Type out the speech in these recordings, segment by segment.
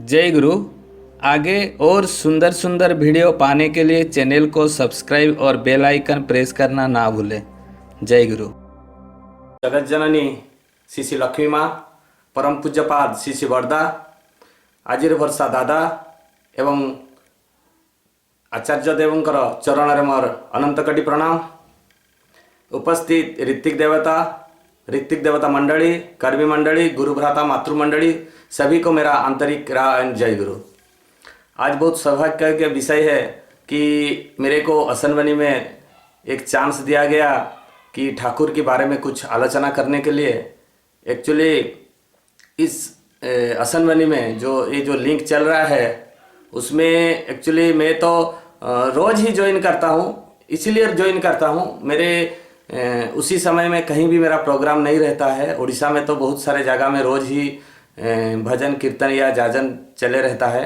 जय गुरु। आगे और सुंदर सुंदर वीडियो पाने के लिए चैनल को सब्सक्राइब और बेल आइकन प्रेस करना ना भूलें। जय गुरु। जगत जननी श्री श्री लक्ष्मी माँ, परम पूज्यपाद श्री श्री वरदा, आजिर वर्षा दादा एवं आचार्य देवंकर चरण रे मोर अनंत कोटि प्रणाम। उपस्थित ऋत्विक देवता मंडली, कर्मी मंडली, गुरु भ्राता मातृ मंडली, सभी को मेरा आंतरिक जय गुरु। आज बहुत सौभाग्य का विषय है कि मेरे को असनबनी में एक चांस दिया गया कि ठाकुर के बारे में कुछ आलोचना करने के लिए। एक्चुअली इस असनबनी में जो लिंक चल रहा है उसमें एक्चुअली मैं तो रोज़ ही ज्वाइन करता हूँ, इसीलिए ज्वाइन करता हूँ। मेरे उसी समय में कहीं भी मेरा प्रोग्राम नहीं रहता है। उड़ीसा में तो बहुत सारे जगह में रोज़ ही भजन कीर्तन या जाजन चले रहता है,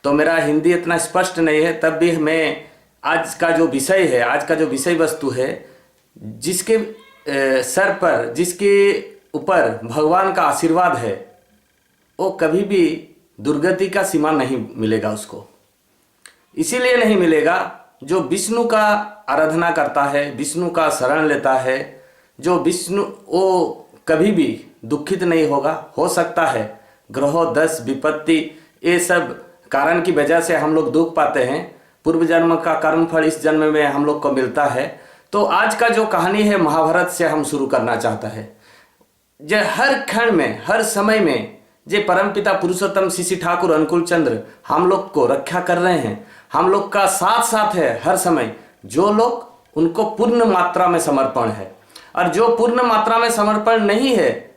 तो मेरा हिंदी इतना स्पष्ट नहीं है। तब भी मैं आज का जो विषय है, आज का जो विषय वस्तु है, जिसके सर पर, जिसके ऊपर भगवान का आशीर्वाद है, वो कभी भी दुर्गति का सीमा नहीं मिलेगा उसको। इसीलिए नहीं मिलेगा जो विष्णु का आराधना करता है, विष्णु का शरण लेता है, जो विष्णु, वो कभी भी दुखित नहीं होगा। हो सकता है ग्रहों, दस, विपत्ति, ये सब कारण की वजह से हम लोग दुख पाते हैं। पूर्व जन्म का कर्मफल इस जन्म में हम लोग को मिलता है। तो आज का जो कहानी है महाभारत से हम शुरू करना चाहता है। जो हर क्षण में, हर समय में जे परमपिता पुरुषोत्तम श्री ठाकुर अनुकूल चंद्र हम लोग को रक्षा कर रहे हैं, हम लोग का साथ साथ है हर समय। जो लोग, उनको पूर्ण मात्रा में समर्पण है, और जो पूर्ण मात्रा में समर्पण नहीं है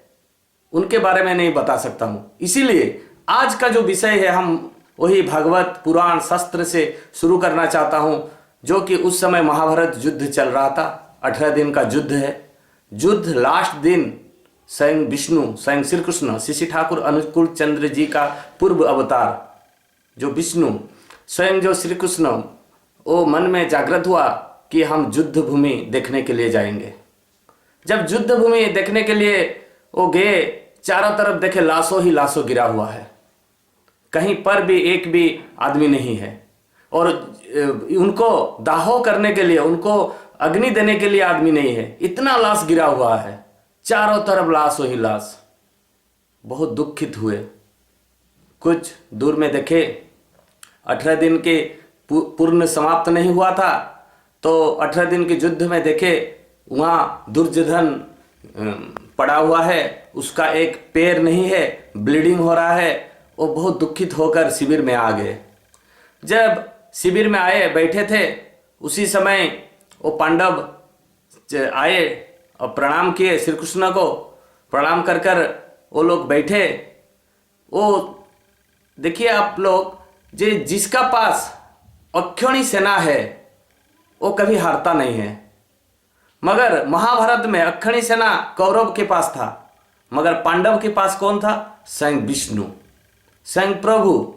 उनके बारे में नहीं बता सकता हूँ। इसीलिए आज का जो विषय है हम वही भागवत पुराण शास्त्र से शुरू करना चाहता हूँ, जो कि उस समय महाभारत युद्ध चल रहा था। 18 दिन का युद्ध है। युद्ध लास्ट दिन स्वयं विष्णु, स्वयं श्री कृष्ण, श्री ठाकुर अनुकूल चंद्र जी का पूर्व अवतार जो विष्णु, स्वयं जो श्री कृष्ण, वो मन में जागृत हुआ कि हम युद्ध भूमि देखने के लिए जाएंगे। जब युद्ध भूमि देखने के लिए वो गए, चारों तरफ देखे लाशों ही लाशों गिरा हुआ है, कहीं पर भी एक भी आदमी नहीं है। और उनको दाहो करने के लिए, उनको अग्नि देने के लिए आदमी नहीं है। इतना लाश गिरा हुआ है, चारों तरफ लाशों ही लाश। बहुत दुखित हुए। कुछ दूर में देखे 18 दिन के पूर्ण समाप्त नहीं हुआ था, तो 18 दिन के युद्ध में देखे वहाँ दुर्योधन पड़ा हुआ है, उसका एक पैर नहीं है, ब्लीडिंग हो रहा है। वो बहुत दुखित होकर शिविर में आ गए। जब शिविर में आए, बैठे थे, उसी समय वो पांडव आए और प्रणाम किए श्री कृष्ण को। प्रणाम कर कर वो लोग बैठे। वो देखिए आप लोग, जिसका पास अक्षौणी सेना है वो कभी हारता नहीं है। मगर महाभारत में अक्षौणी सेना कौरव के पास था, मगर पांडव के पास कौन था? स्वयं विष्णु, स्वयं प्रभु।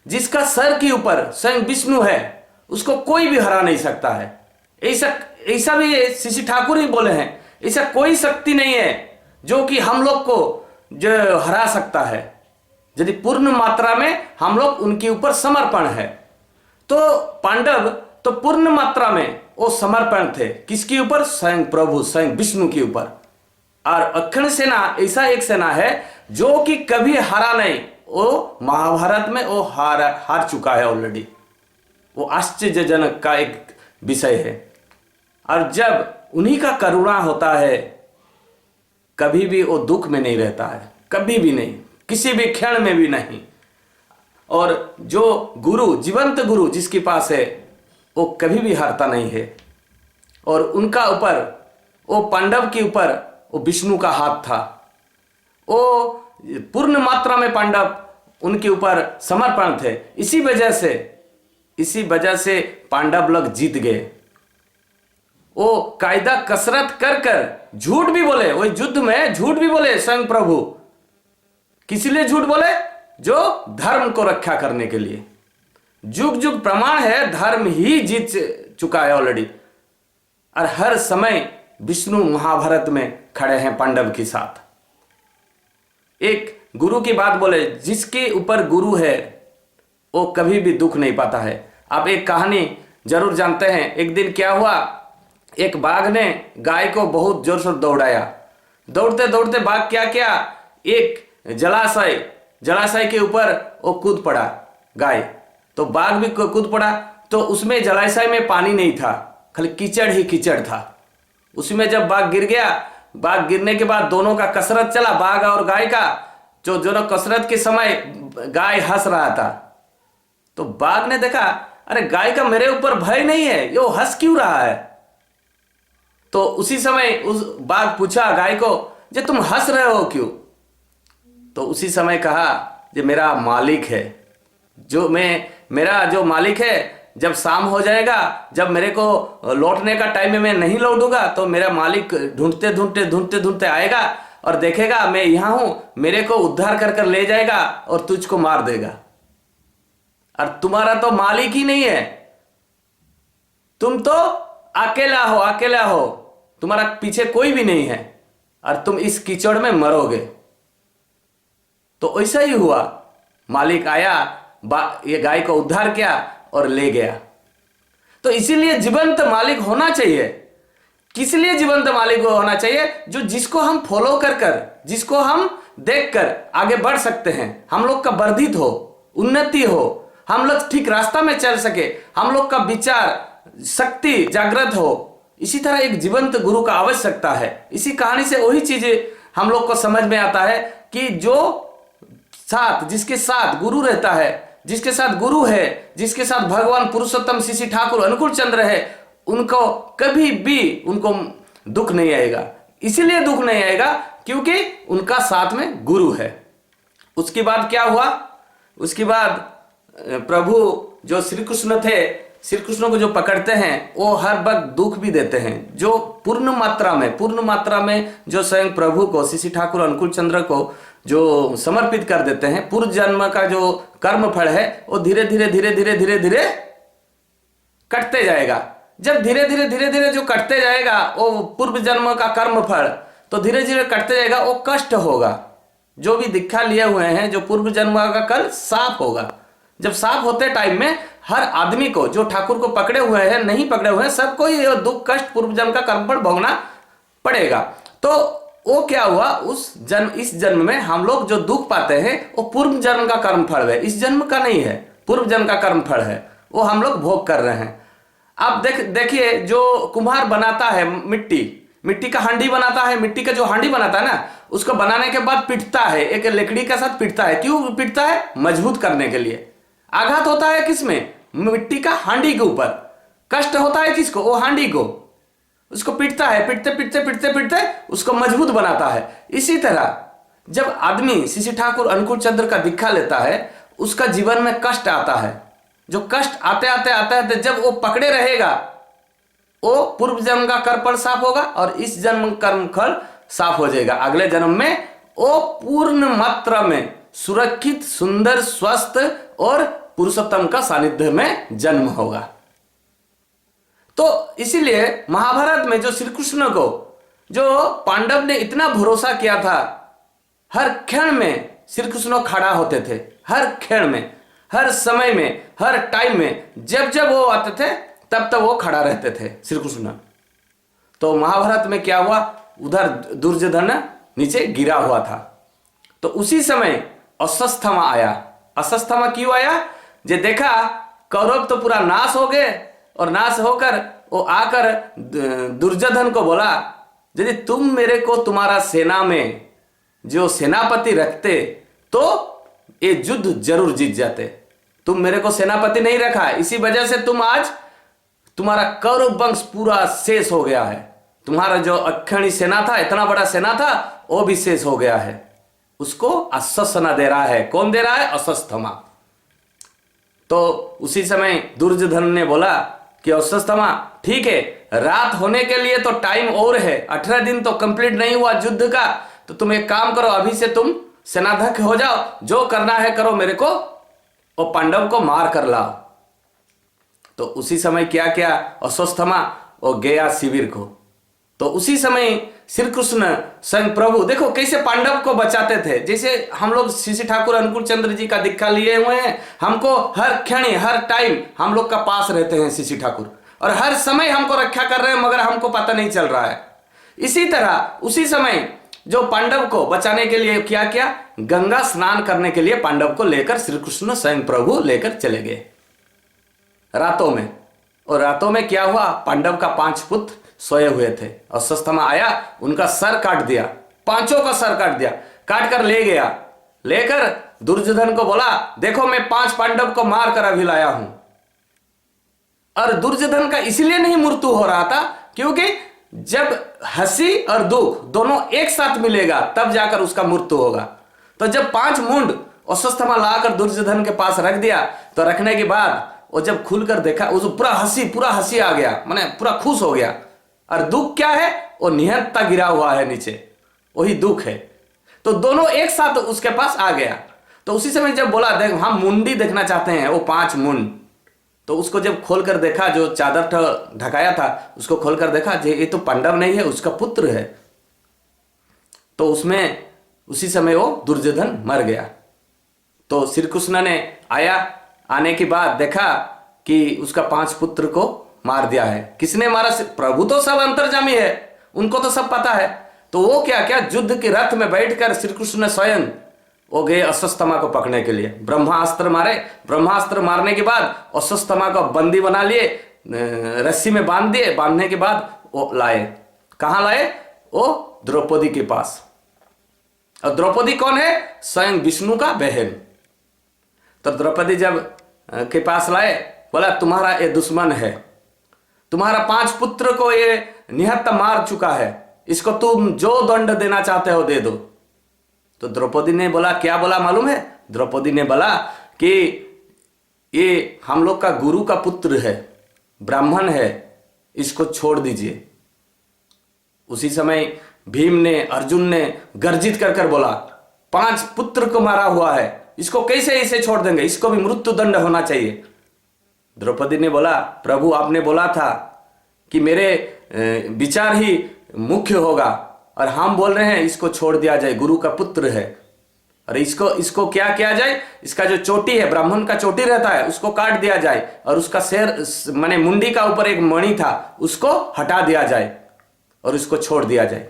जिसका सर के ऊपर स्वयं विष्णु है, उसको कोई भी हरा नहीं सकता है। ऐसा भी श्री ठाकुर ही बोले हैं, ऐसा कोई शक्ति नहीं है जो कि हम लोग को जो हरा सकता है, यदि पूर्ण मात्रा में हम लोग उनके ऊपर समर्पण है। तो पांडव तो पूर्ण मात्रा में वो समर्पण थे। किसके ऊपर? स्वयं प्रभु, स्वयं विष्णु के ऊपर। और अक्षौणी सेना ऐसा एक सेना है जो कि कभी हारा नहीं। वो महाभारत में वो हार चुका है ऑलरेडी। वो आश्चर्यजनक का एक विषय है। और जब उन्हीं का करुणा होता है, कभी भी वो दुख में नहीं रहता है, कभी भी नहीं, किसी भी क्षण में भी नहीं। और जो गुरु, जीवंत गुरु जिसके पास है, वो कभी भी हारता नहीं है। और उनका ऊपर, वो पांडव के ऊपर वो विष्णु का हाथ था। वो पूर्ण मात्रा में पांडव उनके ऊपर समर्पण थे। इसी वजह से पांडव लोग जीत गए। वो कायदा कसरत कर कर झूठ भी बोले, वो युद्ध में झूठ भी बोले स्वयं प्रभु। किस लिए झूठ बोले? जो धर्म को रक्षा करने के लिए। जुग जुग प्रमाण है, धर्म ही जीत चुका है ऑलरेडी। और हर समय विष्णु महाभारत में खड़े हैं पांडव के साथ। एक गुरु की बात बोले, जिसके ऊपर गुरु है वो कभी भी दुख नहीं पाता है। आप एक कहानी जरूर जानते हैं। एक दिन क्या हुआ, एक बाघ ने गाय को बहुत जोर से दौड़ाया। दौड़ते दौड़ते बाघ क्या किया, एक जलाशय के ऊपर वो कूद पड़ा गाय। तो बाघ भी कूद पड़ा, तो उसमें जलाशय में पानी नहीं था, खाली कीचड़ ही कीचड़ था। उसमें जब बाघ गिर गया, बाघ गिरने के बाद दोनों का कसरत चला, बाघ और गाय का। जो दोनों कसरत के समय गाय हंस रहा था, तो बाघ ने देखा अरे गाय का मेरे ऊपर भय नहीं है, ये हंस क्यों रहा है। तो उसी समय उस बाघ पूछा गाय को, जे तुम हंस रहे हो क्यों। तो उसी समय कहा, जे मेरा मालिक है, मेरा जो मालिक है, जब शाम हो जाएगा, जब मेरे को लौटने का टाइम में मैं नहीं लौटूंगा, तो मेरा मालिक ढूंढते आएगा और देखेगा मैं यहां हूं, मेरे को उद्धार कर कर ले जाएगा और तुझको मार देगा। और तुम्हारा तो मालिक ही नहीं है, तुम तो अकेला हो, तुम्हारा पीछे कोई भी नहीं है और तुम इस कीचड़ में मरोगे। तो ऐसा ही हुआ, मालिक आया, ये गाय को उद्धार किया और ले गया। तो इसीलिए जीवंत मालिक होना चाहिए। किस लिए जीवंत मालिक होना चाहिए? जो जिसको हम फॉलो कर जिसको हम देखकर आगे बढ़ सकते हैं, हम लोग का वर्धित हो, उन्नति हो, हम लोग ठीक रास्ता में चल सके, हम लोग का विचार शक्ति जागृत हो। इसी तरह एक जीवंत गुरु का आवश्यकता है। इसी कहानी से वही चीजें हम लोग को समझ में आता है कि जिसके साथ गुरु रहता है, जिसके साथ गुरु है, जिसके साथ भगवान पुरुषोत्तम श्री ठाकुर अनुकूल चंद्र है, उनको कभी भी उनको दुख नहीं आएगा। इसीलिए दुख नहीं आएगा क्योंकि उनका साथ में गुरु है। उसके बाद क्या हुआ? उसके बाद प्रभु जो श्री कृष्ण थे, श्री कृष्ण को जो पकड़ते हैं वो हर वक्त दुख भी देते हैं। जो पूर्ण मात्रा में जो स्वयं प्रभु को, श्री ठाकुर अनुकूल चंद्र को जो समर्पित कर देते हैं, पूर्व जन्म का जो कर्म फल है वो धीरे धीरे कटते जाएगा। जब धीरे धीरे जो कटते जाएगा वो पूर्व जन्म का कर्म फल, तो धीरे धीरे कटते जाएगा, वो कष्ट होगा। जो भी दीक्षा लिए हुए हैं, जो पूर्व जन्म का कल साफ होगा। जब साफ होते टाइम में हर आदमी को, जो ठाकुर को पकड़े हुए हैं, नहीं पकड़े हुए हैं, सबको ये दुख कष्ट पूर्व जन्म का कर्म फल भोगना पड़ेगा। तो वो क्या हुआ, इस जन्म में हम लोग जो दुख पाते हैं वो पूर्व जन्म का कर्म फल है, इस जन्म का नहीं है, पूर्व जन्म का कर्म फल है, वो हम लोग भोग कर रहे हैं। आप देखिए, जो कुम्हार बनाता है मिट्टी का हांडी बनाता है, मिट्टी का जो हांडी बनाता है ना, उसको बनाने के बाद पीटता है, एक लकड़ी के साथ पीटता है। क्यों पीटता है? मजबूत करने के लिए। आघात होता है किसमें? मिट्टी का हांडी के ऊपर। कष्ट होता है किसको? वो हांडी को। उसको पीटता है, पीटते उसको मजबूत बनाता है। इसी तरह जब आदमी श्री ठाकुर अनुकूल चंद्र का दीक्षा लेता है, उसका जीवन में कष्ट आता है। जो कष्ट आते जब वो पकड़े रहेगा, वो पूर्व जन्म का कर्म फल साफ होगा और इस जन्म कर्म फल साफ हो जाएगा। अगले जन्म में वो पूर्ण मात्रा में सुरक्षित, सुंदर, स्वस्थ और पुरुषोत्तम का सानिध्य में जन्म होगा। तो इसीलिए महाभारत में जो श्री कृष्ण को, जो पांडव ने इतना भरोसा किया था, हर क्षण में श्री कृष्ण खड़ा होते थे। हर क्षण में, हर समय में, हर टाइम में, जब वो आते थे तब वो खड़ा रहते थे श्री कृष्ण। तो महाभारत में क्या हुआ, उधर दुर्योधन नीचे गिरा हुआ था। तो उसी समय अश्वत्थामा आया। अश्वत्थामा क्यों आया? जे देखा कौरव तो पूरा नाश हो गए, और नाश होकर वो आकर दुर्योधन को बोला, यदि तुम मेरे को तुम्हारा सेना में जो सेनापति रखते तो ये युद्ध जरूर जीत जाते। तुम मेरे को सेनापति नहीं रखा, इसी वजह से तुम्हारा कौरव वंश पूरा शेष हो गया है। तुम्हारा जो अक्षणी सेना था, इतना बड़ा सेना था, वो भी शेष हो गया है। उसको आश्वासना दे रहा है। कौन दे रहा है? अश्वत्थामा। तो उसी समय दुर्योधन ने बोला कि अश्वत्थामा ठीक है, रात होने के लिए तो टाइम और है, 18 दिन तो कंप्लीट नहीं हुआ युद्ध का, तो तुम एक काम करो, अभी से तुम सेनाध्यक्ष हो जाओ, जो करना है करो, मेरे को वो पांडव को मार कर लाओ। तो उसी समय क्या किया अश्वत्थामा? वो गया शिविर को। तो उसी समय श्री कृष्ण स्वयं प्रभु देखो कैसे पांडव को बचाते थे। जैसे हम लोग श्री ठाकुर अनुकूल चंद्र जी का दीक्षा लिए हुए हैं, हमको हर क्षण हर टाइम हम लोग का पास रहते हैं श्री ठाकुर, और हर समय हमको रक्षा कर रहे हैं, मगर हमको पता नहीं चल रहा है। इसी तरह उसी समय जो पांडव को बचाने के लिए क्या किया, गंगा स्नान करने के लिए पांडव को लेकर श्री कृष्ण स्वयं प्रभु लेकर चले गए रातों में। और रातों में क्या हुआ, पांडव का 5 पुत्र सोए हुए थे, और अश्वत्थामा आया, उनका सर काट दिया, 5 का सर काट दिया, काट कर ले गया। लेकर दुर्योधन को बोला, देखो मैं 5 पांडव को मार कर अभी लाया हूं। और दुर्योधन का इसलिए नहीं मृत्यु हो रहा था क्योंकि जब हंसी और दुख दोनों एक साथ मिलेगा तब जाकर उसका मृत्यु होगा। तो जब 5 मुंड अश्वत्थामा लाकर दुर्योधन के पास रख दिया, तो रखने के बाद वो जब खुलकर देखा, वो पूरा हंसी आ गया, माने पूरा खुश हो गया। और दुख क्या है, वो निहत्ता गिरा हुआ है नीचे, वही दुख है। तो दोनों एक साथ उसके पास आ गया। तो उसी समय जब बोला, देख हम मुंडी देखना चाहते हैं, वो 5 मुंड। तो उसको जब खोलकर देखा, जो चादर ढकाया था उसको खोलकर देखा, ये तो पांडव नहीं है, उसका पुत्र है। तो उसमें उसी समय वो दुर्योधन मर गया। तो श्री कृष्ण ने आने के बाद देखा कि उसका 5 पुत्र को मार दिया है। किसने मारा? प्रभु तो सब अंतर्जामी है, उनको तो सब पता है। तो वो क्या युद्ध के रथ में बैठकर श्री कृष्ण स्वयं वो गए अश्वत्थामा को पकड़ने के लिए। ब्रह्मास्त्र मारे, ब्रह्मास्त्र मारने के बाद अश्वत्थामा को बंदी बना लिए, रस्सी में बांध दिए। बांधने के बाद वो लाए, कहां लाए? वो द्रौपदी के पास। और द्रौपदी कौन है? स्वयं विष्णु का बहन। तो द्रौपदी जब के पास लाए, बोला तुम्हारा ये दुश्मन है, तुम्हारा 5 पुत्र को ये निहत्ता मार चुका है, इसको तुम जो दंड देना चाहते हो दे दो। तो द्रौपदी ने बोला, क्या बोला मालूम है? द्रौपदी ने बोला कि ये हम लोग का गुरु का पुत्र है, ब्राह्मण है, इसको छोड़ दीजिए। उसी समय भीम ने, अर्जुन ने गर्जित कर बोला, 5 पुत्र को मारा हुआ है, इसको कैसे इसे छोड़ देंगे, इसको भी मृत्यु दंड होना चाहिए। द्रौपदी ने बोला, प्रभु आपने बोला था कि मेरे विचार ही मुख्य होगा, और हम बोल रहे हैं इसको छोड़ दिया जाए, गुरु का पुत्र है। और इसको क्या किया जाए? इसका जो चोटी है, ब्राह्मण का चोटी रहता है, उसको काट दिया जाए, और उसका सिर माने मुंडी का ऊपर एक मणि था, उसको हटा दिया जाए और उसको छोड़ दिया जाए।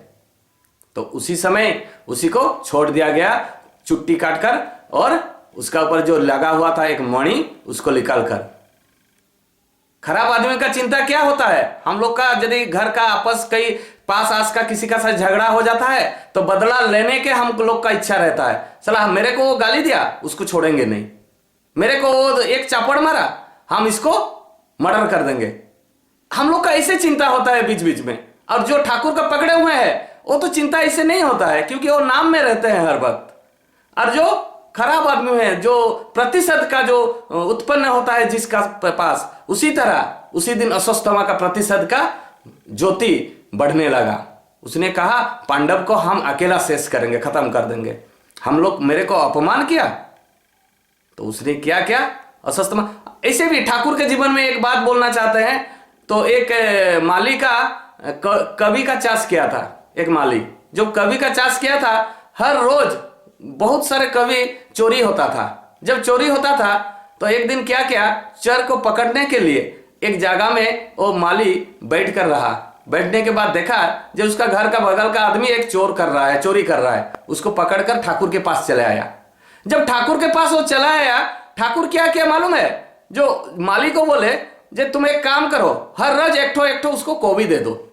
तो उसी समय उसी को छोड़ दिया गया, चुट्टी काटकर, और उसका ऊपर जो लगा हुआ था एक मणि, उसको निकाल कर। खराब आदमी का चिंता क्या होता है? हम लोग का यदि घर का आपस कई पास आस का किसी का साथ झगड़ा हो जाता है तो बदला लेने के हम लोग का इच्छा रहता है, चला मेरे को वो गाली दिया, उसको छोड़ेंगे नहीं, मेरे को वो एक चापड़ मारा, हम इसको मर्डर कर देंगे। हम लोग का ऐसे चिंता होता है बीच बीच में। और जो ठाकुर का पकड़े हुए हैं वो तो चिंता ऐसे नहीं होता है, क्योंकि वो नाम में रहते हैं हर वक्त। और जो खराब आदमी है, जो प्रतिशत का जो उत्पन्न होता है जिसका पास, उसी तरह उसी दिन अश्वत्थामा का प्रतिशत का ज्योति बढ़ने लगा। उसने कहा, पांडव को हम अकेला शेष करेंगे, खत्म कर देंगे, हम लोग मेरे को अपमान किया। तो उसने क्या किया? अश्वत्थामा। ऐसे भी ठाकुर के जीवन में एक बात बोलना चाहते हैं। तो एक माली का कवि का चाष किया था, एक माली जो कवि का चाष किया था, हर रोज बहुत सारे कवि चोरी होता था। जब चोरी होता था तो एक दिन क्या किया, चोर को पकड़ने के लिए एक जगह में वो माली बैठ कर रहा। बैठने के बाद देखा जब उसका घर का बगल का आदमी एक चोरी कर रहा है, उसको पकड़कर ठाकुर के पास चले आया। जब ठाकुर के पास वो चला आया, ठाकुर क्या किया मालूम है? जो माली को बोले, जे तुम एक काम करो, हर रोज एक ठो उसको कोबी दे दो।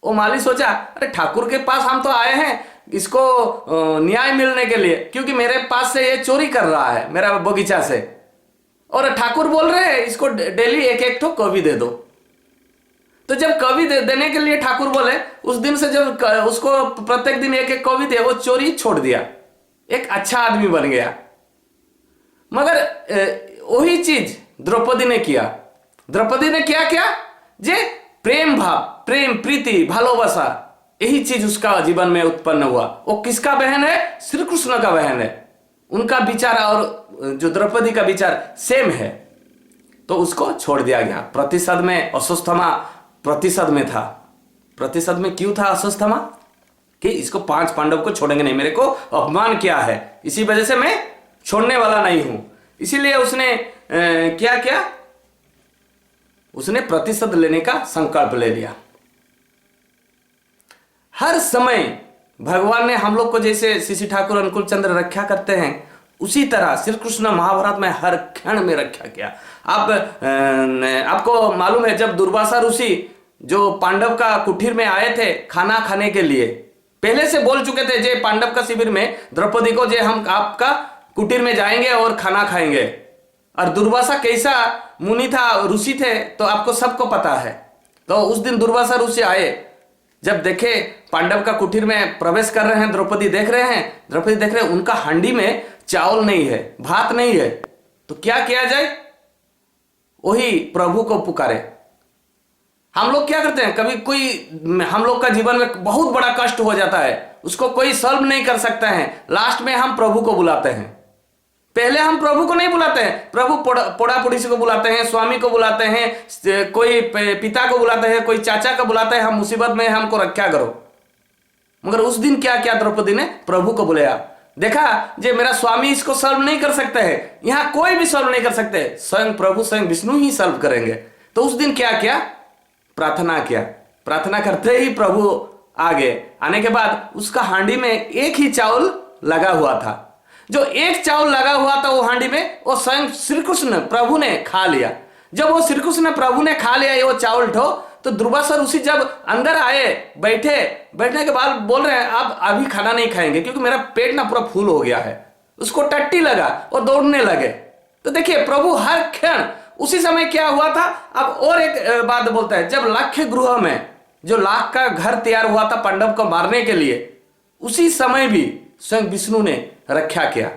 वो माली सोचा, अरे ठाकुर के पास हम तो आए हैं इसको न्याय मिलने के लिए, क्योंकि मेरे पास से ये चोरी कर रहा है मेरा बगीचा से, और ठाकुर बोल रहे हैं इसको डेली एक ठो कवि दे दो। तो जब कवि देने के लिए ठाकुर बोले, उस दिन से जब उसको प्रत्येक दिन एक कवि दे, वो चोरी छोड़ दिया, एक अच्छा आदमी बन गया। मगर वही चीज द्रौपदी ने किया। द्रौपदी ने क्या किया? जे प्रेम भाव, प्रेम प्रीति भालोबासा, यही चीज उसका जीवन में उत्पन्न हुआ। वो किसका बहन है? श्री कृष्ण का बहन है। उनका विचार और जो द्रौपदी का विचार सेम है, तो उसको छोड़ दिया गया। प्रतिशत में अश्वत्थामा प्रतिशत में था, प्रतिशत में क्यों था अश्वत्थामा कि इसको 5 पांडव को छोड़ेंगे नहीं, मेरे को अपमान किया है, इसी वजह से मैं छोड़ने वाला नहीं हूं। इसीलिए उसने क्या किया, उसने प्रतिशत लेने का संकल्प ले लिया। हर समय भगवान ने हम लोग को जैसे श्री ठाकुर अनुकूल चंद्र रक्षा करते हैं, उसी तरह श्री कृष्ण महाभारत में हर क्षण में रक्षा किया। आपको मालूम है, जब दुर्वासा ऋषि जो पांडव का कुटीर में आए थे खाना खाने के लिए, पहले से बोल चुके थे जे पांडव का शिविर में द्रौपदी को, जे हम आपका कुटीर में जाएंगे और खाना खाएंगे। और दुर्वासा कैसा मुनि था, ऋषि थे, तो आपको सबको पता है। तो उस दिन दुर्वासा ऋषि आए, जब देखे पांडव का कुटीर में प्रवेश कर रहे हैं, द्रौपदी देख रहे हैं, उनका हांडी में चावल नहीं है, भात नहीं है, तो क्या किया जाए, वही प्रभु को पुकारे। हम लोग क्या करते हैं, कभी कोई हम लोग का जीवन में बहुत बड़ा कष्ट हो जाता है, उसको कोई सॉल्व नहीं कर सकता है, लास्ट में हम प्रभु को बुलाते हैं। पहले हम प्रभु को नहीं बुलाते हैं, प्रभु पोड़ा पड़ोसी को बुलाते हैं, स्वामी को बुलाते हैं, कोई पिता को बुलाते हैं, कोई चाचा को बुलाते हैं, हम मुसीबत में हमको रक्षा करो। मगर उस दिन क्या किया द्रौपदी ने, प्रभु को बुलाया। देखा जे मेरा स्वामी इसको सॉल्व नहीं कर सकते हैं, यहां कोई भी सॉल्व नहीं कर सकते, स्वयं प्रभु स्वयं विष्णु ही सॉल्व करेंगे। तो उस दिन क्या किया, प्रार्थना किया। प्रार्थना करते ही प्रभु आ गए। आने के बाद उसका हांडी में एक ही चावल लगा हुआ था, जो एक चावल लगा हुआ था वो हांडी में, वो स्वयं श्री कृष्ण प्रभु ने खा लिया। जब वो श्री कृष्ण प्रभु ने खा लिया वो चावल ठो, तो दुर्वासा ऋषि जब अंदर आए, बैठने के बाद बोल रहे हैं आप अभी खाना नहीं खाएंगे क्योंकि मेरा पेट ना पूरा फूल हो गया है। उसको टट्टी लगा और दौड़ने लगे। तो देखिए प्रभु हर क्षण, उसी समय क्या हुआ था। अब और एक बात बोलता है, जब लाख्य गृह में जो लाख का घर तैयार हुआ था पांडव को मारने के लिए, उसी समय भी स्वयं विष्णु ने रक्षा किया।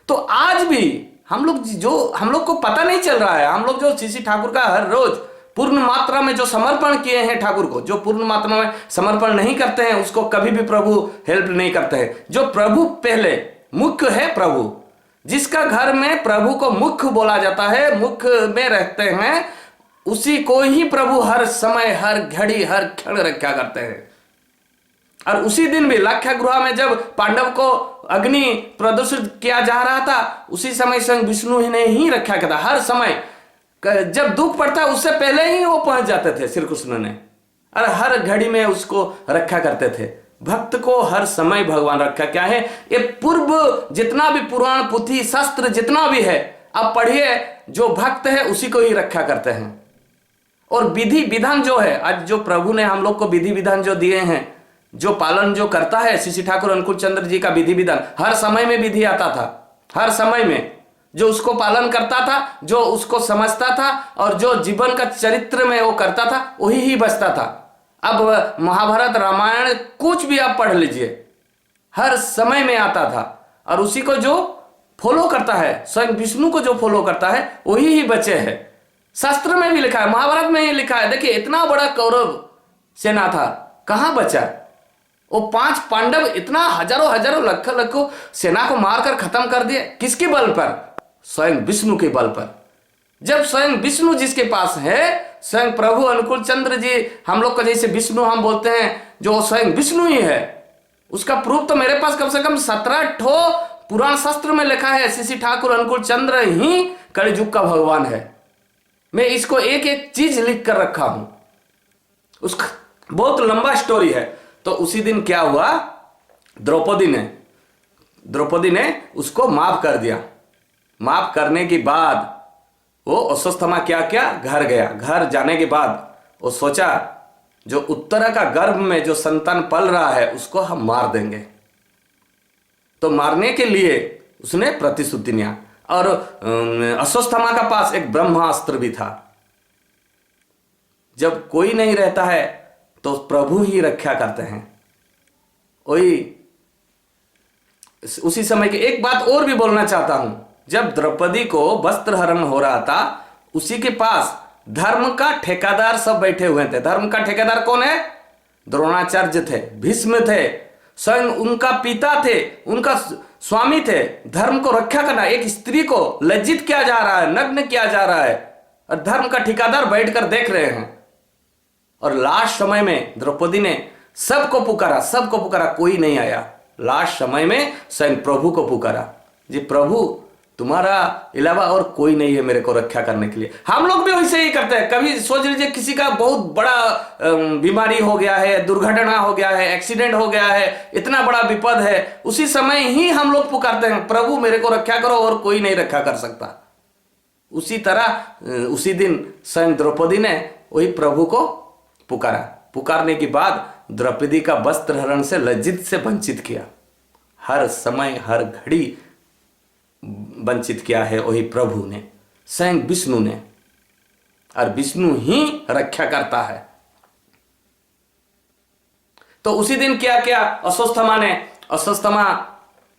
तो आज भी हम लोग को पता नहीं चल रहा है, हम लोग जो श्री ठाकुर का हर रोज पूर्ण मात्रा में जो समर्पण किए हैं ठाकुर को, जो पूर्ण मात्रा में समर्पण नहीं करते हैं उसको कभी भी प्रभु हेल्प नहीं करते हैं। जो प्रभु पहले मुख्य है, प्रभु जिसका घर में प्रभु को मुख्य बोला जाता है, मुख्य में रहते हैं, उसी को ही प्रभु हर समय हर घड़ी हर क्षण रक्षा करते हैं। और उसी दिन भी लाख्या गृह में जब पांडव को अग्नि प्रदूषित किया जा रहा था, उसी समय स्वयं विष्णु ने ही रक्षा किया था। हर समय जब दुख पड़ता उससे पहले ही वो पहुंच जाते थे श्री कृष्ण ने, और हर घड़ी में उसको रक्षा करते थे। भक्त को हर समय भगवान रक्षा क्या है, ये पूर्व जितना भी पुराण पुथी शास्त्र जितना भी है आप पढ़िए, जो भक्त है उसी को ही रक्षा करते हैं। और विधि विधान जो है, आज जो प्रभु ने हम लोग को विधि विधान जो दिए हैं, जो पालन जो करता है श्री ठाकुर अनुकूल चंद्र जी का विधि विधान, हर समय में विधि आता था, हर समय में जो उसको पालन करता था, जो उसको समझता था और जो जीवन का चरित्र में वो करता था, वही ही बचता था। अब महाभारत रामायण कुछ भी आप पढ़ लीजिए, हर समय में आता था, और उसी को जो फॉलो करता है, स्वयं विष्णु को जो फॉलो करता है वही ही बचे है। शास्त्र में भी लिखा है, महाभारत में ही लिखा है। देखिए इतना बड़ा कौरव सेना था, कहां बचा वो 5 पांडव, इतना हजारों लाखों सेना को मारकर खत्म कर दिए, किसके बल पर, स्वयं विष्णु के बल पर। जब स्वयं विष्णु जिसके पास है, स्वयं प्रभु अनुकूल चंद्र जी, हम लोग का जैसे विष्णु हम बोलते हैं, जो स्वयं विष्णु ही है, उसका प्रूफ तो मेरे पास कम से कम 17 ठो पुराण शास्त्र में लिखा है, श्री ठाकुर अनुकूल चंद्र ही कलियुग का भगवान है। मैं इसको एक एक चीज लिख कर रखा हूं, उसका बहुत लंबा स्टोरी है। तो उसी दिन क्या हुआ, द्रौपदी ने उसको माफ कर दिया। माफ करने के बाद वो अश्वत्थामा क्या किया, घर गया। घर जाने के बाद वो सोचा जो उत्तरा का गर्भ में जो संतान पल रहा है उसको हम मार देंगे। तो मारने के लिए उसने प्रतिश्रुति लिया, और अश्वत्थामा का पास एक ब्रह्मास्त्र भी था। जब कोई नहीं रहता है तो प्रभु ही रक्षा करते हैं। वही उसी समय की एक बात और भी बोलना चाहता हूं, जब द्रौपदी को वस्त्र हरण हो रहा था, उसी के पास धर्म का ठेकेदार सब बैठे हुए थे। धर्म का ठेकेदार कौन है, द्रोणाचार्य थे, भीष्म थे, स्वयं उनका पिता थे, उनका स्वामी थे। धर्म को रक्षा करना, एक स्त्री को लज्जित किया जा रहा है, नग्न किया जा रहा है, और धर्म का ठेकेदार बैठकर देख रहे हैं। और लास्ट समय में द्रौपदी ने सबको पुकारा, कोई नहीं आया। लास्ट समय में स्वयं प्रभु को पुकारा, जी प्रभु तुम्हारा अलावा और कोई नहीं है मेरे को रक्षा करने के लिए। हम लोग भी वैसे ही करते हैं। कभी सोच लीजिए किसी का बहुत बड़ा बीमारी हो गया है, दुर्घटना हो गया है, एक्सीडेंट हो गया है, इतना बड़ा विपद है, उसी समय ही हम लोग पुकारते हैं प्रभु मेरे को रक्षा करो, और कोई नहीं रक्षा कर सकता। उसी तरह उसी दिन स्वयं द्रौपदी ने वही प्रभु को पुकारा। पुकारने के बाद द्रौपदी का वस्त्र हरण से लज्जित से वंचित किया। हर समय हर घड़ी वंचित किया है वही प्रभु ने, स्वयं विष्णु ने, और विष्णु ही रक्षा करता है। तो उसी दिन क्या किया अस्वस्थमा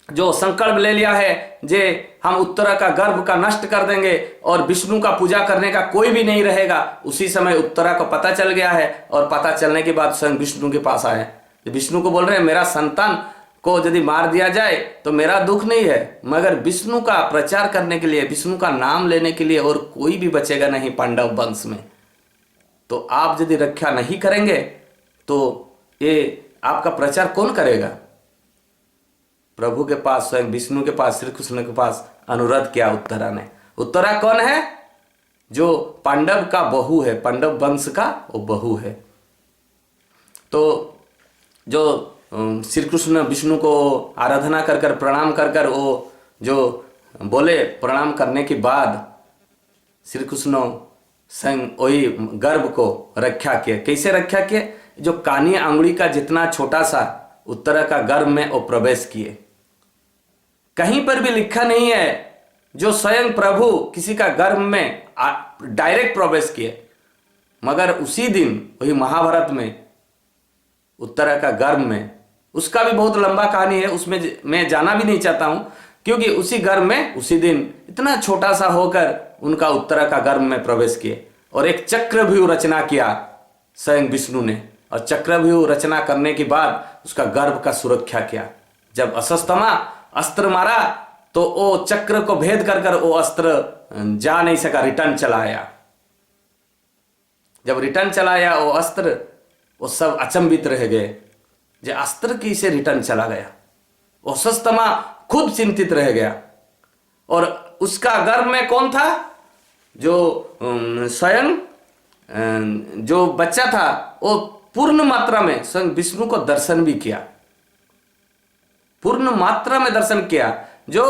जो संकल्प ले लिया है जे हम उत्तरा का गर्भ का नष्ट कर देंगे और विष्णु का पूजा करने का कोई भी नहीं रहेगा। उसी समय उत्तरा को पता चल गया है, और पता चलने के बाद स्वयं विष्णु के पास आए। विष्णु को बोल रहे हैं मेरा संतान को यदि मार दिया जाए तो मेरा दुख नहीं है, मगर विष्णु का प्रचार करने के लिए, विष्णु का नाम लेने के लिए और कोई भी बचेगा नहीं पांडव वंश में। तो आप यदि रक्षा नहीं करेंगे तो ये आपका प्रचार कौन करेगा। प्रभु के पास, स्वयं विष्णु के पास, श्री कृष्ण के पास अनुरोध किया उत्तरा ने। उत्तरा कौन है? जो पांडव का बहू है, पांडव वंश का वो बहू है। तो जो श्री कृष्ण विष्णु को आराधना कर कर प्रणाम कर कर वो जो बोले, प्रणाम करने के बाद श्री कृष्ण स्वयं वही गर्भ को रक्षा किए। कैसे रक्षा किए? जो कानी आंगुली का जितना छोटा सा उत्तरा का गर्भ में वो प्रवेश किए। कहीं पर भी लिखा नहीं है जो स्वयं प्रभु किसी का गर्भ में डायरेक्ट प्रवेश किए, मगर उसी दिन वही महाभारत में उत्तरा का गर्भ में, उसका भी बहुत लंबा कहानी है, उसमें मैं जाना भी नहीं चाहता हूं, क्योंकि उसी गर्भ में उसी दिन इतना छोटा सा होकर उनका उत्तरा का गर्भ में प्रवेश किए और एक चक्रव्यूह रचना किया स्वयं विष्णु ने। और चक्रव्यूह रचना करने के बाद उसका गर्भ का सुरक्षा किया। जब अस्वस्थमा अस्त्र मारा तो वो चक्र को भेद कर कर वो अस्त्र जा नहीं सका, रिटर्न चला आया। जब रिटर्न चला आया वो अस्त्र, वो सब अचंभित रह गए, जो अस्त्र की से रिटर्न चला गया। वो अस्वस्थमा खुद चिंतित रह गया। और उसका गर्भ में कौन था? जो स्वयं जो बच्चा था वो पूर्ण मात्रा में स्वयं विष्णु को दर्शन भी किया, पूर्ण मात्रा में दर्शन किया। जो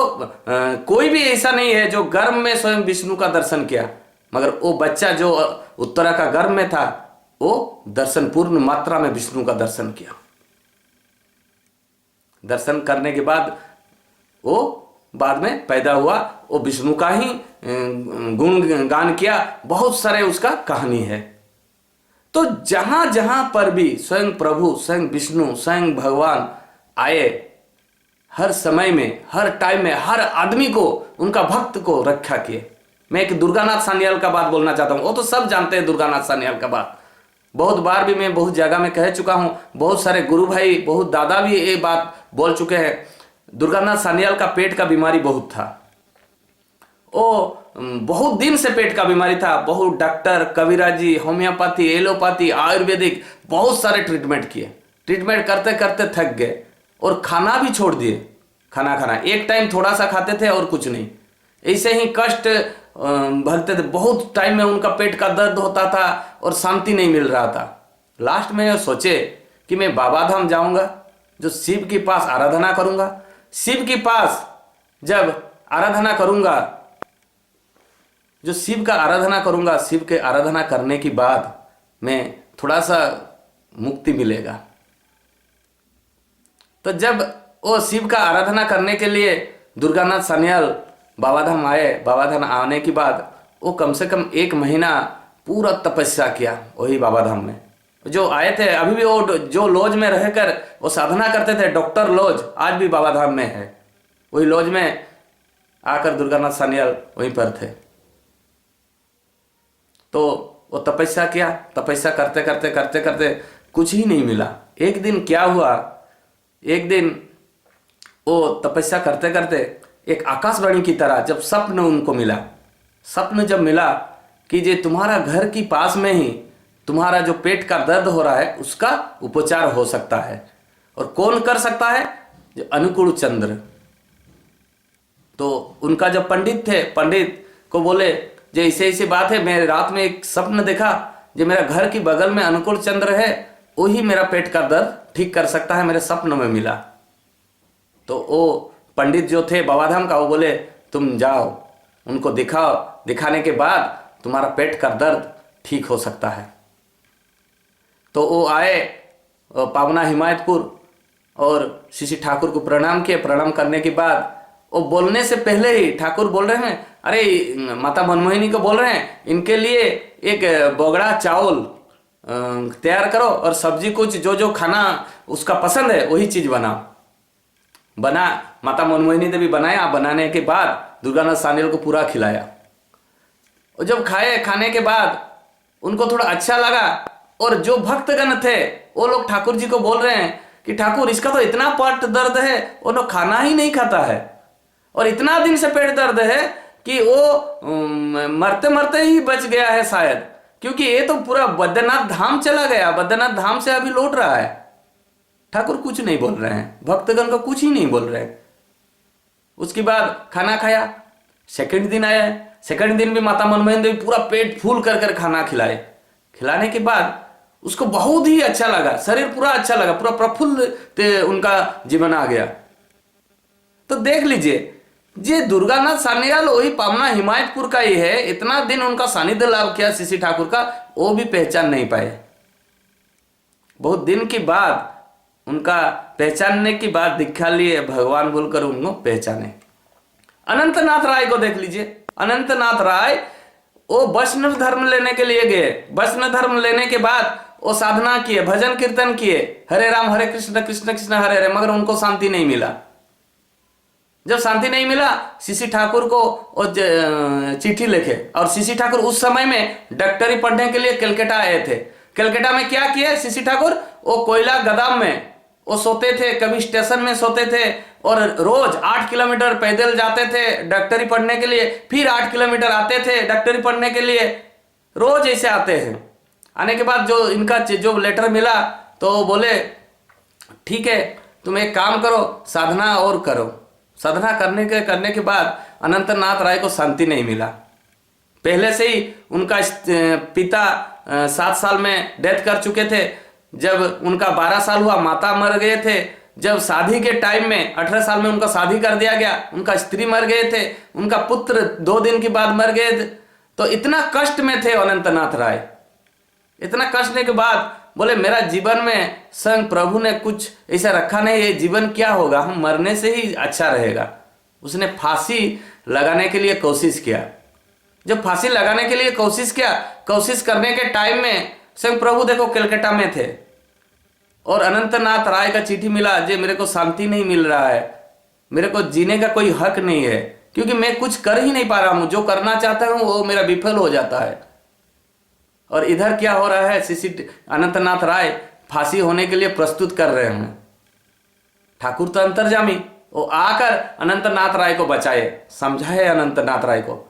कोई भी ऐसा नहीं है जो गर्भ में स्वयं विष्णु का दर्शन किया, मगर वो बच्चा जो उत्तरा का गर्भ में था वो दर्शन पूर्ण मात्रा में विष्णु का दर्शन किया। दर्शन करने के बाद वो बाद में पैदा हुआ, वो विष्णु का ही गुण गान किया। बहुत सारे उसका कहानी है। तो जहां जहां पर भी स्वयं प्रभु, स्वयं विष्णु, स्वयं भगवान आए, हर समय में, हर टाइम में, हर आदमी को, उनका भक्त को रक्षा किए। मैं एक दुर्गानाथ सान्याल का बात बोलना चाहता हूं। वो तो सब जानते हैं दुर्गानाथ सान्याल का बात, बहुत बार भी मैं बहुत जगह में कह चुका हूं। बहुत सारे गुरु भाई, बहुत दादा भी ये बात बोल चुके हैं। दुर्गानाथ सान्याल का पेट का बीमारी बहुत था। वो बहुत दिन से पेट का बीमारी था। बहुत डॉक्टर, कविराजी, होम्योपैथी, एलोपैथी, आयुर्वेदिक बहुत सारे ट्रीटमेंट किए। ट्रीटमेंट करते करते थक गए और खाना भी छोड़ दिए। खाना एक टाइम थोड़ा सा खाते थे और कुछ नहीं। ऐसे ही कष्ट भरते थे। बहुत टाइम में उनका पेट का दर्द होता था और शांति नहीं मिल रहा था। लास्ट में सोचे कि मैं बाबा धाम जाऊंगा, जो शिव के पास आराधना करूंगा। शिव के पास जब आराधना करूंगा, जो शिव का आराधना करूंगा, शिव के आराधना करने के बाद मैं थोड़ा सा मुक्ति मिलेगा। तो जब वो शिव का आराधना करने के लिए दुर्गानाथ सान्याल बाबाधाम आए, बाबाधाम आने के बाद वो कम से कम 1 महीना पूरा तपस्या किया वही बाबाधाम में। जो आए थे, अभी भी वो जो लॉज में रहकर वो साधना करते थे, डॉक्टर लॉज आज भी बाबाधाम में है। वही लॉज में आकर दुर्गानाथ सान्याल वहीं पर थे। तो वो तपस्या किया। तपस्या करते करते करते करते कुछ ही नहीं मिला। एक दिन क्या हुआ, एक दिन वो तपस्या करते करते एक आकाशवाणी की तरह जब स्वप्न उनको मिला, स्वप्न जब मिला कि जे तुम्हारा घर की पास में ही तुम्हारा जो पेट का दर्द हो रहा है उसका उपचार हो सकता है। और कौन कर सकता है? जो अनुकूल चंद्र। तो उनका जब पंडित थे, पंडित को बोले जो ऐसे ऐसी बात है, मैं रात में एक स्वप्न देखा, जो मेरा घर की बगल में अनुकूल चंद्र है, वही मेरा पेट का दर्द ठीक कर सकता है, मेरे स्वप्न में मिला। तो वो पंडित जो थे बाबाधाम का, वो बोले तुम जाओ उनको दिखाओ, दिखाने के बाद तुम्हारा पेट का दर्द ठीक हो सकता है। तो वो आए पावना हिमायतपुर और श्री ठाकुर को प्रणाम किए। प्रणाम करने के बाद वो बोलने से पहले ही ठाकुर बोल रहे हैं, अरे माता मनमोहिनी को बोल रहे हैं इनके लिए एक बोगड़ा चावल तैयार करो और सब्जी कुछ जो जो खाना उसका पसंद है वही चीज बनाओ। बना माता मनमोहिनी ने भी बनाया। बनाने के बाद दुर्गानाथ सान्याल को पूरा खिलाया। और जब खाए, खाने के बाद उनको थोड़ा अच्छा लगा। और जो भक्तगण थे वो लोग ठाकुर जी को बोल रहे हैं कि ठाकुर इसका तो इतना पेट दर्द है, वो लोग खाना ही नहीं खाता है और इतना दिन से पेट दर्द है कि वो मरते मरते ही बच गया है शायद, क्योंकि ये तो पूरा बद्रीनाथ धाम चला गया, बद्रीनाथ धाम से अभी लौट रहा है। ठाकुर कुछ नहीं बोल रहे हैं, भक्तगण को कुछ ही नहीं बोल रहे हैं। उसके बाद खाना खाया। सेकंड दिन आया। सेकंड दिन भी माता मनमोहन देवी पूरा पेट फूल कर कर खाना खिलाए। खिलाने के बाद उसको बहुत ही अच्छा लगा, शरीर पूरा अच्छा लगा, पूरा प्रफुल्ल उनका जीवन आ गया। तो देख लीजिए, ये दुर्गानाथ सान्याल वही पावना हिमायतपुर का ही है। इतना दिन उनका सानिध्य लाभ किया श्री ठाकुर का, वो भी पहचान नहीं पाए। बहुत दिन के बाद उनका पहचानने की बात दिखा लिए, भगवान बोलकर उनको पहचाने। अनंतनाथ राय को देख लीजिए। अनंतनाथ राय वो वैष्णव धर्म लेने के लिए गए। वैष्णव धर्म लेने के बाद वो साधना किए, भजन कीर्तन किए, हरे राम हरे कृष्ण कृष्ण कृष्ण हरे हरे, मगर उनको शांति नहीं मिला। जब शांति नहीं मिला, श्री ठाकुर को चिट्ठी लिखे। और श्री ठाकुर उस समय में डॉक्टरी पढ़ने के लिए कलकत्ता आए थे। कलकत्ता में क्या किए श्री ठाकुर? वो कोयला गोदाम में वो सोते थे, कभी स्टेशन में सोते थे और रोज 8 किलोमीटर पैदल जाते थे डॉक्टरी पढ़ने के लिए, फिर 8 किलोमीटर आते थे डॉक्टरी पढ़ने के लिए। रोज ऐसे आते हैं। आने के बाद जो इनका जो लेटर मिला तो बोले ठीक है तुम एक काम करो, साधना और करो। साधना करने के बाद अनंतनाथ राय को शांति नहीं मिला। पहले से ही उनका पिता 7 साल में डेथ कर चुके थे। जब उनका 12 साल हुआ माता मर गए थे। जब शादी के टाइम में 18 साल में उनका शादी कर दिया गया। उनका स्त्री मर गए थे। उनका पुत्र 2 दिन के बाद मर गए थे। तो इतना कष्ट में थे अनंतनाथ राय। इतना कष्ट के बाद बोले मेरा जीवन में स्वयं प्रभु ने कुछ ऐसा रखा नहीं, ये जीवन क्या होगा, हम मरने से ही अच्छा रहेगा। उसने फांसी लगाने के लिए कोशिश किया। जब फांसी लगाने के लिए कोशिश किया, कोशिश करने के टाइम में स्वयं प्रभु देखो कलकत्ता में थे और अनंतनाथ राय का चिट्ठी मिला, जे मेरे को शांति नहीं मिल रहा है, मेरे को जीने का कोई हक नहीं है, क्योंकि मैं कुछ कर ही नहीं पा रहा हूं, जो करना चाहता हूं वो मेरा विफल हो जाता है। और इधर क्या हो रहा है, अनंतनाथ राय फांसी होने के लिए प्रस्तुत कर रहे हैं। ठाकुर तो अंतर्जामी, वो आकर अनंतनाथ राय को बचाए, समझाए अनंतनाथ राय को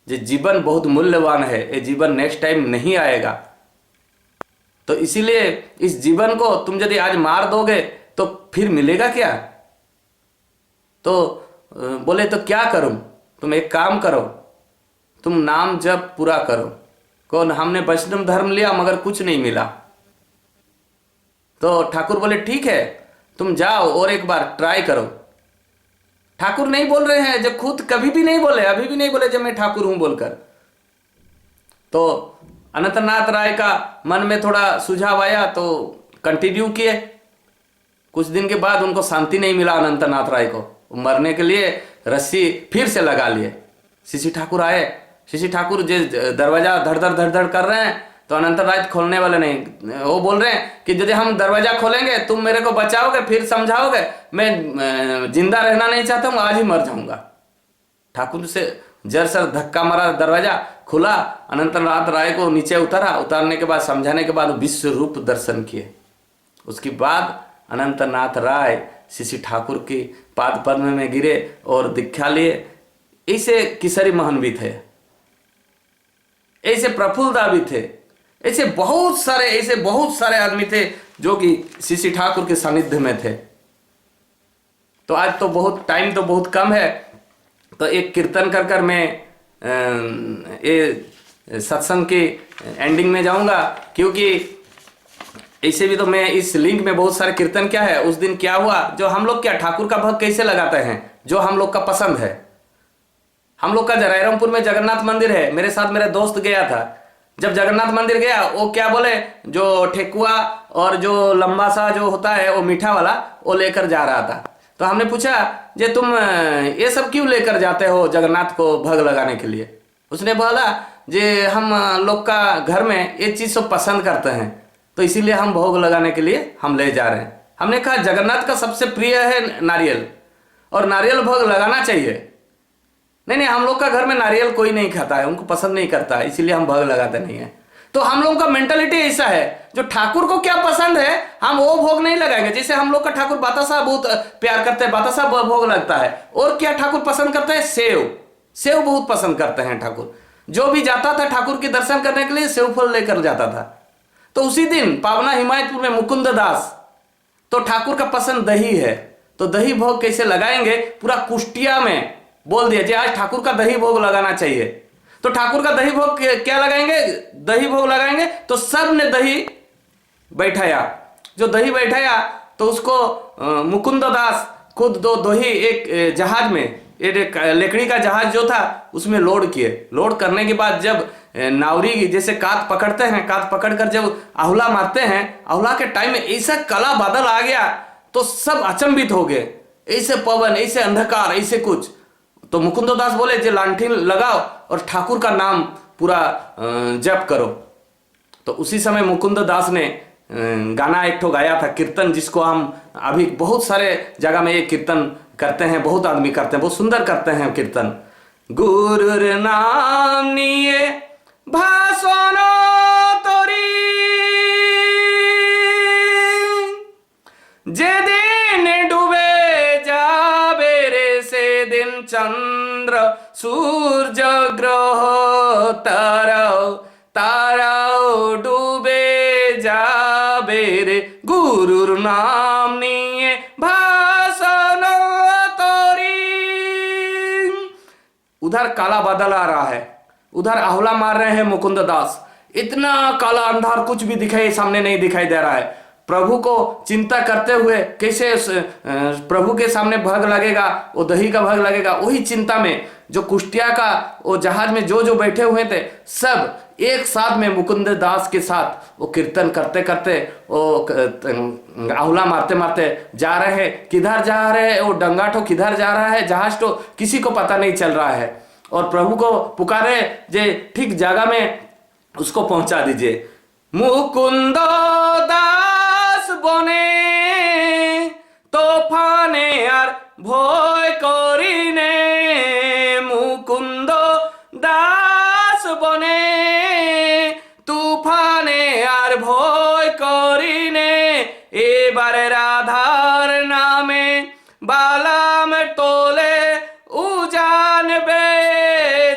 ये जीवन बहुत मूल्यवान है, ये जीवन नेक्स्ट टाइम नहीं आएगा। तो इसीलिए इस जीवन को तुम यदि आज मार दोगे तो फिर मिलेगा क्या? तो बोले तो क्या करूं? तुम एक काम करो, तुम नाम जप पूरा करो। कौन? हमने वैष्णव धर्म लिया मगर कुछ नहीं मिला। तो ठाकुर बोले ठीक है तुम जाओ और एक बार ट्राई करो। ठाकुर नहीं बोल रहे हैं, जो खुद कभी भी नहीं बोले, अभी भी नहीं बोले जब मैं ठाकुर हूं बोलकर। तो अनंतनाथ राय का मन में थोड़ा सुझाव आया तो कंटिन्यू किए। कुछ दिन के बाद उनको शांति नहीं मिला अनंतनाथ राय को, मरने के लिए रस्सी फिर से लगा लिए। श्री ठाकुर आए। श्री ठाकुर जो दरवाजा धड़ धड़ कर रहे हैं तो अनंत राय खोलने वाले नहीं। वो बोल रहे हैं कि यदि हम दरवाजा खोलेंगे तुम मेरे को बचाओगे, फिर समझाओगे, मैं जिंदा रहना नहीं चाहता हूँ, आज ही मर जाऊंगा। ठाकुर से जर सर धक्का मारा, दरवाजा खुला, अनंतनाथ राय को नीचे उतारा। उतारने के बाद समझाने के बाद विश्व रूप दर्शन किए। उसके बाद अनंतनाथ राय श्री ठाकुर की पाद पद्म में गिरे और दीक्षा लिए। ऐसे किशोरी महन भी थे, ऐसे प्रफुल्लदा भी थे, ऐसे बहुत सारे आदमी थे जो कि श्री ठाकुर के सानिध्य में थे। तो आज तो बहुत टाइम तो बहुत कम है, तो एक कीर्तन कर कर मैं ये सत्संग की एंडिंग में जाऊंगा, क्योंकि ऐसे भी तो मैं इस लिंक में बहुत सारे कीर्तन क्या है, उस दिन क्या हुआ, जो हम लोग क्या ठाकुर का भक्त कैसे लगाते हैं, जो हम लोग का पसंद है। हम लोग का रायरंगपुर में जगन्नाथ मंदिर है, मेरे साथ मेरा दोस्त गया था। जब जगन्नाथ मंदिर गया, वो क्या बोले, जो ठेकुआ और जो लंबा सा जो होता है वो मीठा वाला, वो लेकर जा रहा था। तो हमने पूछा, जे तुम ये सब क्यों लेकर जाते हो जगन्नाथ को भोग लगाने के लिए? उसने बोला, जे हम लोग का घर में ये चीज़ सब पसंद करते हैं, तो इसीलिए हम भोग लगाने के लिए हम ले जा रहे हैं। हमने कहा जगन्नाथ का सबसे प्रिय है नारियल, और नारियल भोग लगाना चाहिए। नहीं, हम लोग का घर में नारियल कोई नहीं खाता है, उनको पसंद नहीं करता है, इसीलिए हम भोग लगाते नहीं है। तो हम लोग का मेंटालिटी ऐसा है, जो ठाकुर को क्या पसंद है हम वो भोग नहीं लगाएंगे। जैसे हम लोग का ठाकुर बतासा बहुत प्यार करते हैं, बतासा भोग लगता है। और क्या ठाकुर पसंद करते हैं? सेव बहुत पसंद करते हैं ठाकुर। जो भी जाता था ठाकुर के दर्शन करने के लिए सेव फल लेकर जाता था। तो उसी दिन पावना हिमायतपुर में मुकुंद दास, तो ठाकुर का पसंद दही है, तो दही भोग कैसे लगाएंगे, पूरा कुष्टिया में बोल दिया जी आज ठाकुर का दही भोग लगाना चाहिए। तो ठाकुर का दही भोग क्या लगाएंगे? दही भोग लगाएंगे। तो सब ने दही बैठाया, जो दही बैठाया तो उसको मुकुंद दास खुद दही एक जहाज में, एक लकड़ी का जहाज जो था उसमें लोड किए। लोड करने के बाद जब नावरी जैसे कात पकड़ते हैं, कात पकड़कर जब आहुला मारते हैं, आहुला के टाइम में ऐसा काला बादल आ गया तो सब अचंभित हो गए। ऐसे पवन, ऐसे अंधकार, ऐसे कुछ। तो मुकुंद दास बोले, जे लांठीन लगाओ और ठाकुर का नाम पूरा जप करो। तो उसी समय मुकुंद दास ने गाना एक ठो गाया था, कीर्तन, जिसको हम अभी बहुत सारे जगह में ये कीर्तन करते हैं, बहुत आदमी करते हैं, बहुत सुंदर करते हैं कीर्तन। गुरुर नाम निये भाषणो तोरी, जे दिन डूबे जाबे रे से दिन चंद्र सूर्य ग्रह ताराओ डूबे जाबे रे, गुरुर नाम निये भाषण तोरी। उधर काला बादल आ रहा है, उधर आहुला मार रहे हैं मुकुंद दास। इतना काला अंधार, कुछ भी दिखाई सामने नहीं दिखाई दे रहा है। प्रभु को चिंता करते हुए कैसे प्रभु के सामने भोग लगेगा, वो दही का भोग लगेगा, वही चिंता में जो कुष्टिया का वो जहाज में जो बैठे हुए थे, सब एक साथ में मुकुंद दास के साथ वो कीर्तन करते करते वो आहुला मारते मारते जा रहे हैं। किधर जा रहे हैं वो डंगा ठो, किधर जा रहा है जहाज तो किसी को पता नहीं चल रहा है। और प्रभु को पुकारे, जे ठीक जगह में उसको पहुंचा दीजिए। मुकुंद दास बने तोफाने আর ভয় করিনে, মুকুন্দ দাস বনে তুফানে আর ভয় করিনে, এবারে রাধার নামে বালাম তোলে उजान बे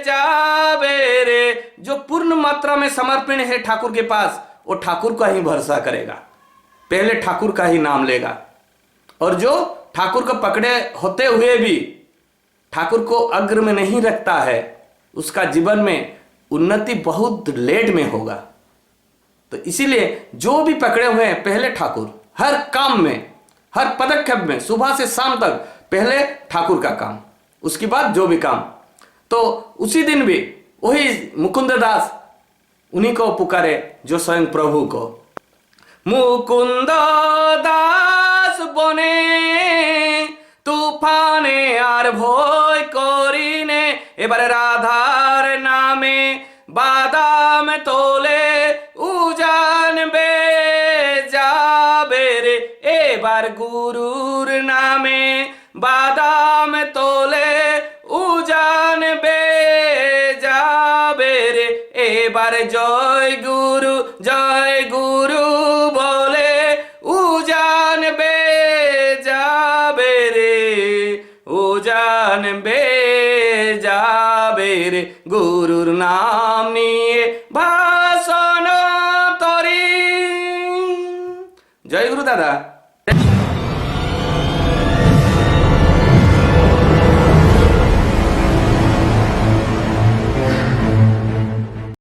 जाबे रे। जो पूर्ण मात्रा में समर्पण है ठाकुर के पास, वो ठाकुर का ही भरोसा करेगा, पहले ठाकुर का ही नाम लेगा। और जो ठाकुर को पकड़े होते हुए भी ठाकुर को अग्र में नहीं रखता है, उसका जीवन में उन्नति बहुत लेट में होगा। तो इसीलिए जो भी पकड़े हुए हैं, पहले ठाकुर, हर काम में, हर पदक्षेप में, सुबह से शाम तक पहले ठाकुर का काम, उसके बाद जो भी काम। तो उसी दिन भी वही मुकुंद दास उन्हीं को पुकारे, जो स्वयं प्रभु को। मुकुंद दास बने तूफाने আর ভয় করিনে, এবারে রাধার নামে বাদাম তোলে উজান বে যাবে রে, এবার গুরুর নামে বাদাম তোলে উজান বে যাবে রে, এবার জয় গুরু বলে উজান বে যাবে রে, উজান বে যাবে রে, গুরুর নাম নিয়ে ভাষণ दादा